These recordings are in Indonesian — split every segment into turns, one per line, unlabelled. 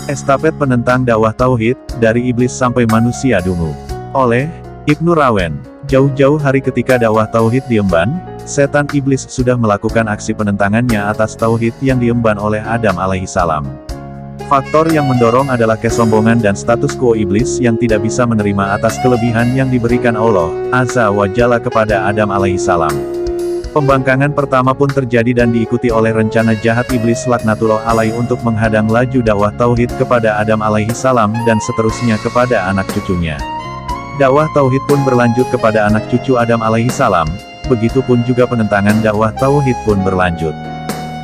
Estafet penentang dakwah tauhid, dari iblis sampai manusia dungu. Oleh Ibnu Rawen. Jauh-jauh hari ketika dakwah tauhid diemban, setan iblis sudah melakukan aksi penentangannya atas tauhid yang diemban oleh Adam alaihissalam. Faktor yang mendorong adalah kesombongan dan status quo iblis yang tidak bisa menerima atas kelebihan yang diberikan Allah Azza wa Jalla kepada Adam alaihissalam. Pembangkangan pertama pun terjadi dan diikuti oleh rencana jahat iblis laknatullah alaih untuk menghadang laju dakwah tauhid kepada Adam alaihissalam dan seterusnya kepada anak cucunya. Dakwah tauhid pun berlanjut kepada anak cucu Adam alaihissalam, begitupun juga penentangan dakwah tauhid pun berlanjut.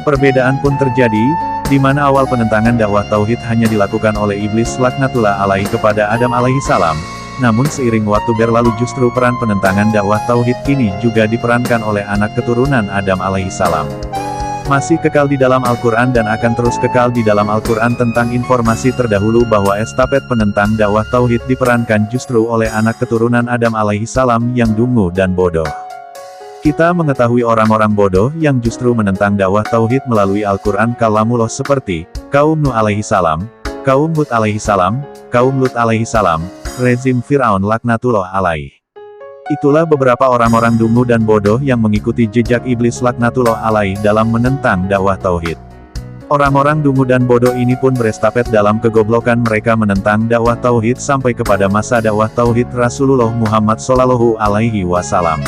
Perbedaan pun terjadi, di mana awal penentangan dakwah tauhid hanya dilakukan oleh iblis laknatullah alaih kepada Adam alaihissalam. Namun seiring waktu berlalu justru peran penentangan dakwah tauhid ini juga diperankan oleh anak keturunan Adam alaihissalam. Masih kekal di dalam Al-Quran dan akan terus kekal di dalam Al-Quran tentang informasi terdahulu bahwa estafet penentang dakwah tauhid diperankan justru oleh anak keturunan Adam alaihissalam yang dungu dan bodoh. Kita mengetahui orang-orang bodoh yang justru menentang dakwah tauhid melalui Al-Quran kalamullah seperti kaum Nuh alaihissalam, kaum Hud alaihissalam, kaum Lut alaihissalam, rezim Fir'aun laknatullah alaih. Itulah beberapa orang-orang dungu dan bodoh yang mengikuti jejak iblis laknatullah alaih dalam menentang dakwah tauhid. Orang-orang dungu dan bodoh ini pun berestafet dalam kegoblokan mereka menentang dakwah tauhid sampai kepada masa dakwah tauhid Rasulullah Muhammad Shallallahu Alaihi Wasallam.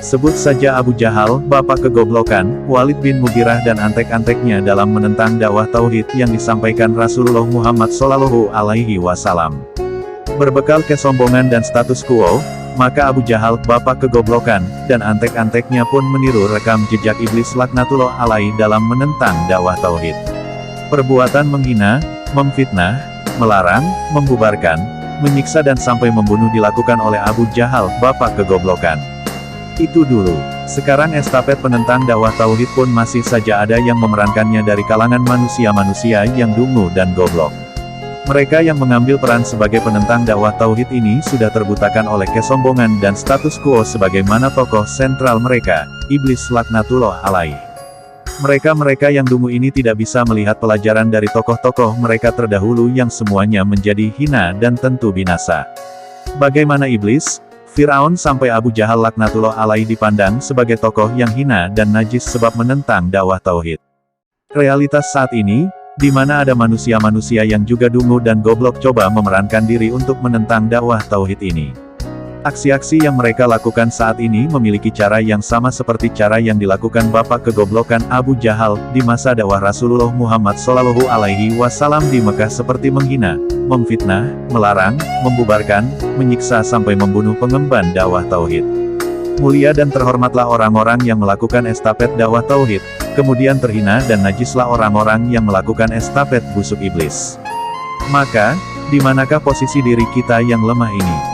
Sebut saja Abu Jahal, bapak kegoblokan, Walid bin Mughirah dan antek-anteknya dalam menentang dakwah tauhid yang disampaikan Rasulullah Muhammad Shallallahu Alaihi Wasallam. Berbekal kesombongan dan status quo, maka Abu Jahal, bapak kegoblokan, dan antek-anteknya pun meniru rekam jejak iblis laknatullah alaih dalam menentang dakwah tauhid. Perbuatan menghina, memfitnah, melarang, membubarkan, menyiksa dan sampai membunuh dilakukan oleh Abu Jahal, bapak kegoblokan. Itu dulu. Sekarang estafet penentang dakwah tauhid pun masih saja ada yang memerankannya dari kalangan manusia-manusia yang dungu dan goblok. Mereka yang mengambil peran sebagai penentang dakwah tauhid ini sudah terbutakan oleh kesombongan dan status quo sebagaimana tokoh sentral mereka, iblis laknatullah alaih. Mereka-mereka yang dungu ini tidak bisa melihat pelajaran dari tokoh-tokoh mereka terdahulu yang semuanya menjadi hina dan tentu binasa. Bagaimana iblis, Fir'aun sampai Abu Jahal laknatullah alaih dipandang sebagai tokoh yang hina dan najis sebab menentang dakwah tauhid. Realitas saat ini, di mana ada manusia-manusia yang juga dungu dan goblok coba memerankan diri untuk menentang dakwah tauhid ini. Aksi-aksi yang mereka lakukan saat ini memiliki cara yang sama seperti cara yang dilakukan bapak kegoblokan Abu Jahal di masa dakwah Rasulullah Muhammad Shallallahu Alaihi Wasallam di Mekah seperti menghina, memfitnah, melarang, membubarkan, menyiksa sampai membunuh pengemban dakwah tauhid. Mulia dan terhormatlah orang-orang yang melakukan estafet dakwah tauhid, kemudian terhina dan najislah orang-orang yang melakukan estafet busuk iblis. Maka, di manakah posisi diri kita yang lemah ini?